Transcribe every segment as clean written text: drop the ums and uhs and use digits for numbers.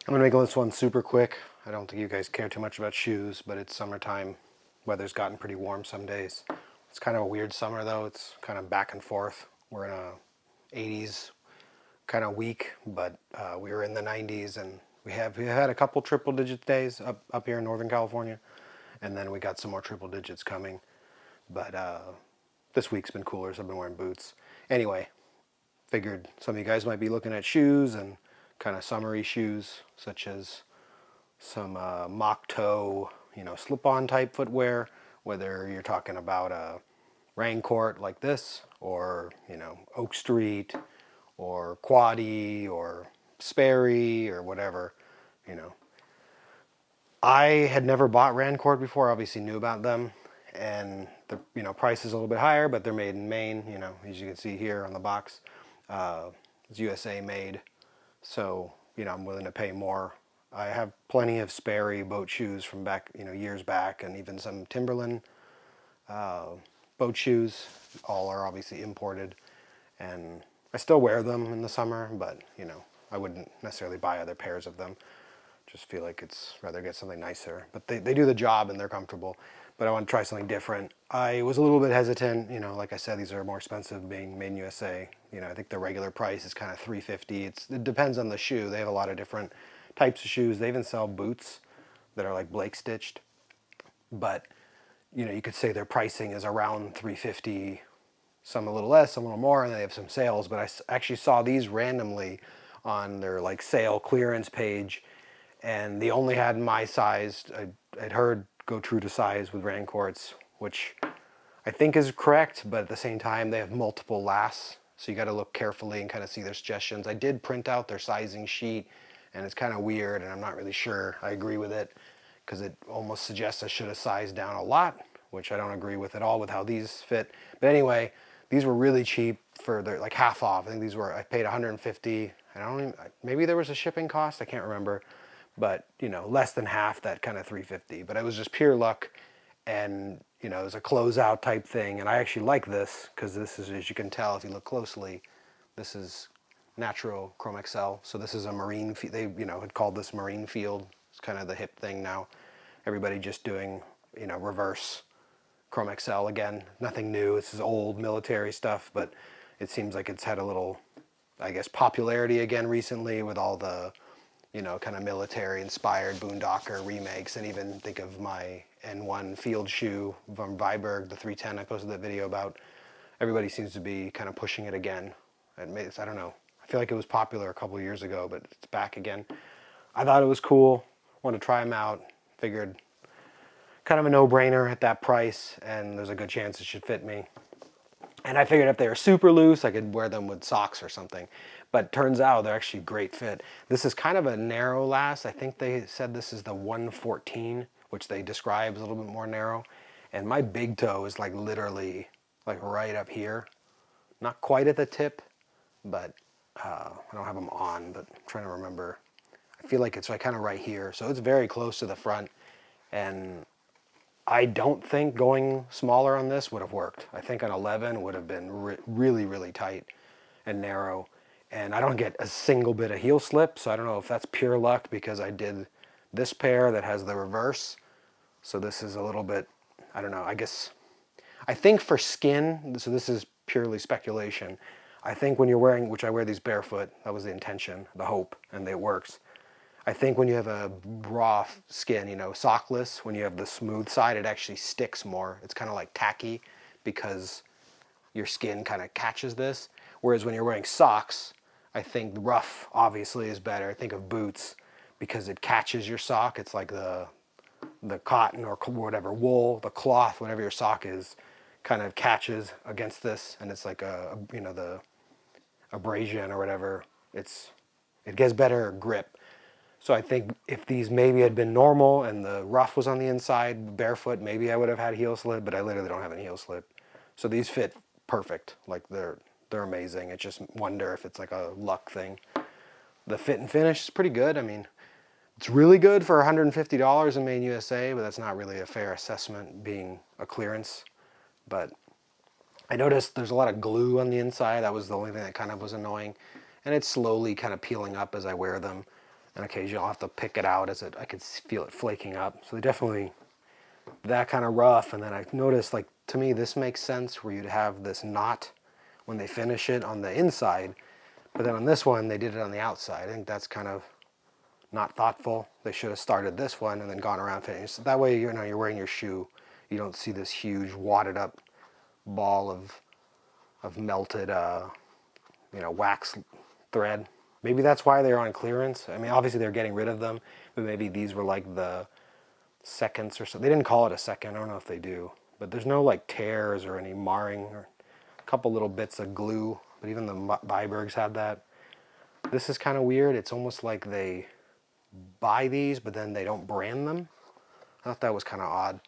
I'm gonna make this one super quick. I don't think you guys care too much about shoes, but it's summertime. Weather's gotten pretty warm some days. It's kind of a weird summer though. It's kind of back and forth. We're in a 80s kind of week, but we were in the 90s, and we had a couple triple digit days up here in Northern California, and then we got some more triple digits coming. But this week's been cooler, so I've been wearing boots. Anyway, figured some of you guys might be looking at shoes and kind of summery shoes, such as some mock toe, slip-on type footwear, whether you're talking about a Rancourt like this, or Oak Street, or Quaddy, or Sperry, or whatever. You know, I had never bought Rancourt before. Obviously, knew about them, and the price is a little bit higher, but they're made in Maine. As you can see here on the box, it's USA made. So, I'm willing to pay more. I have plenty of Sperry boat shoes from back, years back, and even some Timberland boat shoes. All are obviously imported, and I still wear them in the summer, but, I wouldn't necessarily buy other pairs of them. Just feel like it's rather get something nicer. But they do the job and they're comfortable. But I want to try something different. I was a little bit hesitant. Like I said, these are more expensive being made in USA. I think the regular price is kind of $350. It depends on the shoe. They have a lot of different types of shoes. They even sell boots that are like Blake stitched. But, you could say their pricing is around $350. Some a little less, some a little more, and they have some sales. But I actually saw these randomly on their like sale clearance page, and they only had my size. I'd heard go true to size with Rancourts, which I think is correct, but at the same time they have multiple lasts, so you got to look carefully and kind of see their suggestions. I did print out their sizing sheet, and it's kind of weird, and I'm not really sure I agree with it, because it almost suggests I should have sized down a lot, which I don't agree with at all with how these fit. But anyway, these were really cheap for their like half off. I think I paid 150, and I don't even, maybe there was a shipping cost, I can't remember, but less than half that kind of 350. But it was just pure luck, and it was a closeout type thing. And I actually like this because this is, as you can tell if you look closely, this is natural Chrome XL. So this is a marine. They had called this marine field. It's kind of the hip thing now. Everybody just doing reverse Chrome XL again. Nothing new. This is old military stuff, but it seems like it's had a little, I guess, popularity again recently with all the kind of military-inspired Boondocker remakes, and even think of my N1 field shoe from Viberg, the 310 I posted that video about. Everybody seems to be kind of pushing it again. I don't know. I feel like it was popular a couple of years ago, but it's back again. I thought it was cool. Wanted to try them out. Figured kind of a no-brainer at that price, and there's a good chance it should fit me. And I figured if they were super loose, I could wear them with socks or something. But turns out they're actually great fit. This is kind of a narrow last. I think they said this is the 114, which they describe as a little bit more narrow. And my big toe is like literally like right up here. Not quite at the tip, but I don't have them on, but I'm trying to remember. I feel like it's like kind of right here. So it's very close to the front. And I don't think going smaller on this would have worked. I think an 11 would have been really, really tight and narrow. And I don't get a single bit of heel slip, so I don't know if that's pure luck because I did this pair that has the reverse. So this is a little bit, I don't know, I think for skin, so this is purely speculation, I think when you're wearing, which I wear these barefoot, that was the intention, the hope, and it works. I think when you have a raw skin, sockless, when you have the smooth side, it actually sticks more. It's kind of like tacky because your skin kind of catches this. Whereas when you're wearing socks, I think rough obviously is better. Think of boots because it catches your sock. It's like the cotton or whatever, wool, the cloth, whatever your sock is, kind of catches against this, and it's like the abrasion or whatever. It gets better grip. So I think if these maybe had been normal and the rough was on the inside, barefoot, maybe I would have had heel slip, but I literally don't have any heel slip. So these fit perfect. Like they're amazing. I just wonder if it's like a luck thing. The fit and finish is pretty good. I mean, it's really good for $150 in Made in USA, but that's not really a fair assessment being a clearance. But I noticed there's a lot of glue on the inside. That was the only thing that kind of was annoying. And it's slowly kind of peeling up as I wear them. and occasionally I'll have to pick it out as I could feel it flaking up. So they definitely, that kind of rough. And then I noticed, like, to me, this makes sense where you'd have this knot when they finish it on the inside, but then on this one, they did it on the outside. I think that's kind of not thoughtful. They should have started this one and then gone around finishing. So that way, you're wearing your shoe, you don't see this huge wadded up ball of melted, wax thread. Maybe that's why they're on clearance. I mean, obviously they're getting rid of them, but maybe these were like the seconds or so. They didn't call it a second. I don't know if they do, but there's no like tears or any marring or a couple little bits of glue. But even the Vibergs had that. This is kind of weird. It's almost like they buy these, but then they don't brand them. I thought that was kind of odd.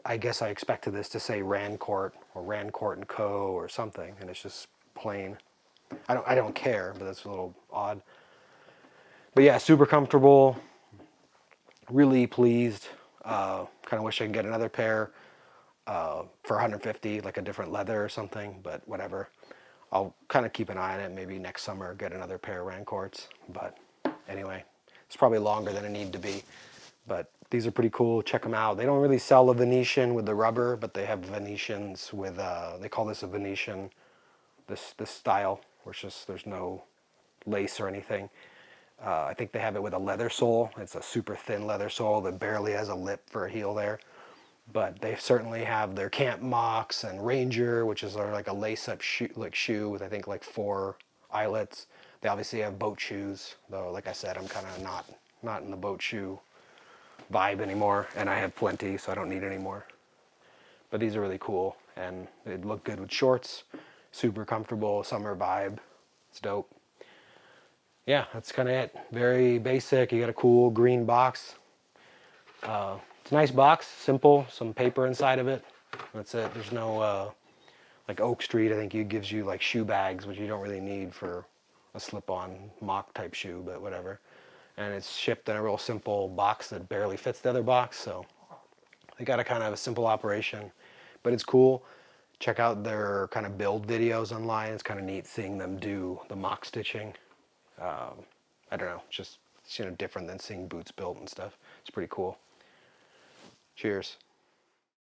I guess I expected this to say Rancourt or Rancourt and Co or something, and it's just plain. I don't care, but that's a little odd. But yeah, super comfortable. Really pleased. Kind of wish I could get another pair for 150, like a different leather or something, but whatever. I'll kind of keep an eye on it. Maybe next summer get another pair of Rancourts. But anyway, it's probably longer than it need to be. But these are pretty cool. Check them out. They don't really sell a Venetian with the rubber, but they have Venetians with, they call this a Venetian, this style, where it's just, there's no lace or anything. I think they have it with a leather sole. It's a super thin leather sole that barely has a lip for a heel there. But they certainly have their Camp Mox and Ranger, which is like a lace-up shoe with I think like 4 eyelets. They obviously have boat shoes, though. Like I said, I'm kind of not in the boat shoe vibe anymore, and I have plenty, so I don't need any more. But these are really cool, and they look good with shorts. Super comfortable, summer vibe. It's dope. Yeah, that's kind of it. Very basic. You got a cool green box. It's a nice box, simple, some paper inside of it. That's it. There's no, like Oak Street, I think it gives you like shoe bags, which you don't really need for a slip-on mock type shoe, but whatever. And it's shipped in a real simple box that barely fits the other box, so they got a kind of a simple operation, but it's cool. Check out their kind of build videos online. It's kind of neat seeing them do the mock stitching. I don't know, just different than seeing boots built and stuff. It's pretty cool. Cheers.